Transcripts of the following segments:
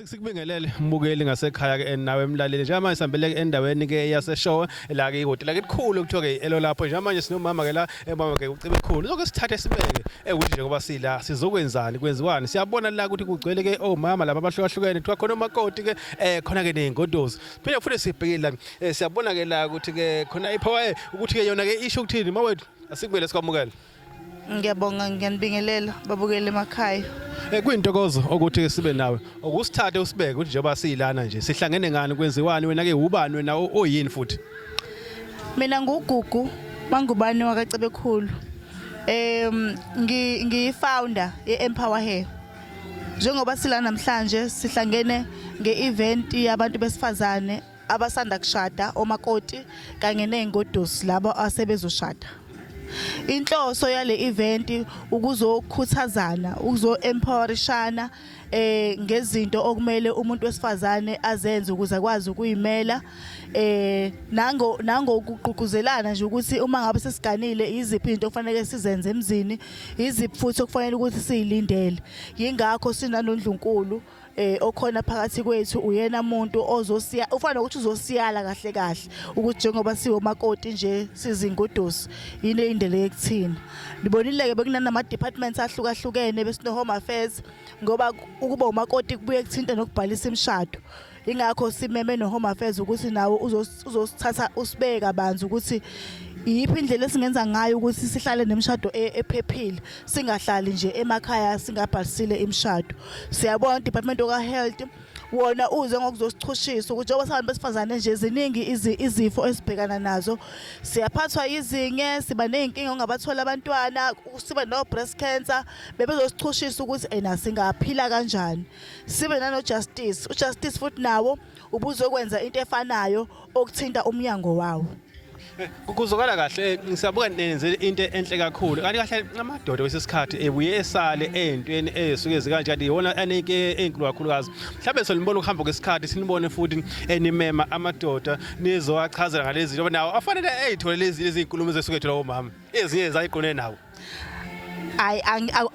Sikubingelele mbukeli ngasekhaya ke nawe emlaleli njengamanje sihambele ke endaweni ke yaseshowe la ke ihotela ke likhulu kuthiwa ke elo lapho njengamanje sinomama ke la emama ke ucibe khulu lokho sithathe sibeke ukuthi nje ngoba sila sizokwenzani kwenziwani siyabona la ukuthi kugcwele ke omama laba abahlukahlukene kuthiwa khona umakoti ke khona ke ney'ngodozi phinde futhi sibhekile la siyabona ke la ukuthi ke khona iphawa ukuthi ke yona ke isho ukuthini mawethu asikubele sikwamukela. Ngiyabonga ngiyanibingelela babukele emakhaya. Kuyintokozo ukuthi sibe nawe ukusithathe usibeke ukuthi njengoba silana nje sihlangene ngani kwenziwani wena ke ubani wena oyini futhi. Mina nguGugu mangubani wakacebe khulu. Ngi-founder ye-Empower Hair. Njengoba sila namhlanje sihlangene nge-event yabantu besifazane abasanda kushada omakoti kanye ney'ngodosi labo asebezoshada. Inhloso yale event ukuzokhuthazana ukuzo-empowerishana ngezinto okumele umuntu wesifazane azenze ukuze akwazi ukuyimela nangokugqugquzelana nje ukuthi uma ngabe sesiganile iziphi izinto okufanele sizenze emzini iziphi futhi okufanele ukuthi siyilindele yingakho sinanondlunkulu okhona phakathi kwethu uyena umuntu ozosiya ufanele ukuthi uzosiyala kahle kahle ukuthi njengoba siwomakoti nje sizingodosi yini indlela ekuthina libonile ke bekunama departments ahlukahlukene besino home affairs ngoba ukuba umakoti kubuye kuthinta nokubhalisa imishado ingakho simeme no home affairs ukuthi nawo uzosithatha usibeke kabanzi ukuthi yiphi indlela esingenza ngayo ukuthi sihlale nemishado ephephile singahlali nje emakhaya singabhalisile imishado. Siyabona department of health wona uze ngokuzosichushisa ukuthi njengoba sabantu besifazane nje ziningi izifo esibhekana nazo siyaphathwa izinge siba nezinkinga ongabathola abantwana sibe no breast cancer bebezosichushisa ukuthi singaphila kanjani sibe nano justice ujustice futhi nawo ubuzokwenza into efanayo okuthinta umnyango wawo. Kuzokala kahle ngisabuka nenze into enhle kakhulu kanti kahle amadoda wesesikhathi ebuye esale ezintweni ezisuke zikanje kanti yona aneke ezinkulu kakhulukazi mhlawumbe solibona ukuhamba kwesikhathi sinibone futhi enimema amadoda nizowachazela ngalezi zinto nawo afanele ezithole lezi inkulumo ezisukethela omama ezinye zayiqone nawo.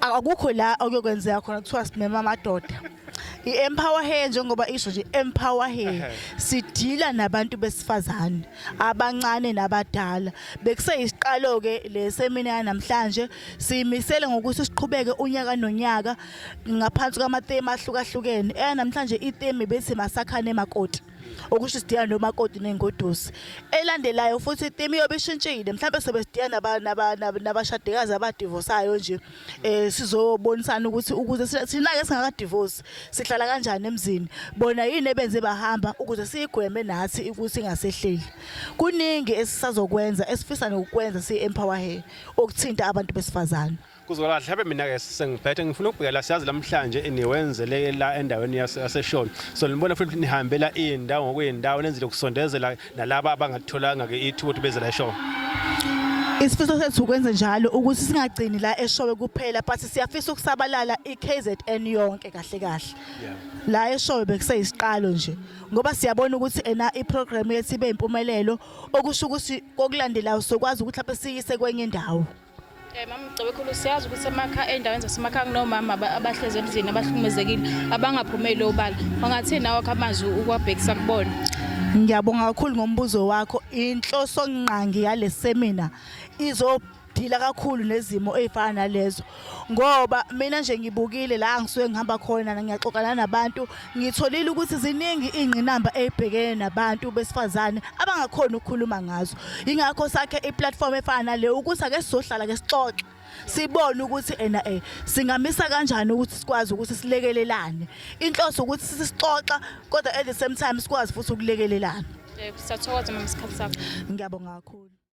Akukho la okuyokwenzeka khona kuthiwa simema amadoda. I-Empower Hair njengoba isho nje Empower Hair sidila nabantu besifazane abancane nabadala bekuseyisiqalo ke le seminar namhlanje simisele ngokuthi siqhubeke unyaka nonyaka ngaphansi kwamathema ahlukahlukene namhlanje itheme bethi masakhane emakoti okusho sidiyana nomakoti nengodosi elandelayo futhi itheme yobe ishintshile mhlawumbe sebesidiyana nabashadikazi abadivorsayo nje sizobonisana ukuthi ukuze thina ke singaka divorce sihlala kanjani emzini bona yini ebenze bahamba ukuze siyigweme nathi ukuthi ingasehleli kuningi esisazokwenza esifisa nokukwenza si-Empower Hair okuthinta abantu besifazane. Kuzokala mhlawumbe mina ke sengiphethe ngifuna ukubheka la siyazi namhlanje niwenzele la endaweni yaseshona so libona futhi nihambela indawo ngokuyindawo nenzile ukusondezela nalabo abangatholanga ke ithuba ukuthi beze la eshona. Isifiso sethu ukwenza njalo ukuthi singagcini la eshowe kuphela but siyafisa ukusabalala iKZN yonke kahle kahle. La eshowe bekuseyisiqalo nje ngoba siyabona ukuthi iprogram yethu ibe impumelelo okusho ukuthi kokulandelayo sokwazi ukuthi lapho siyise kwenye indawo. Mama Mgcobe khulu siyazi ukuthi endaweni zasemakhaya kunomama abahleze emzini abahlukumezekile abangaphumeli obala wangathi nawe amazwi ukwabhekisa kubona. Ngiyabonga kakhulu ngombuzo wakho inhloso nqangi yale seminar izodila kakhulu nezimo ezifana nalezo ngoba mina nje ngibukile la ngisuke ngihamba khona ngiyaxoxana nabantu ngitholile ukuthi ziningi ingqinamba ezibhekene nabantu besifazane abangakhona ukukhuluma ngazo ingakho sakhe iplatform efana nale ukuthi ake sizohlala ke sixoxe sibone ukuthi singamisa kanjani ukuthi sikwazi ukuthi silekelelane inhloso ukuthi sisixoxa kodwa at the same time sikwazi futhi ukulekelelana. Siyathokoza mama isikhathi sakho. Ngiyabonga kakhulu.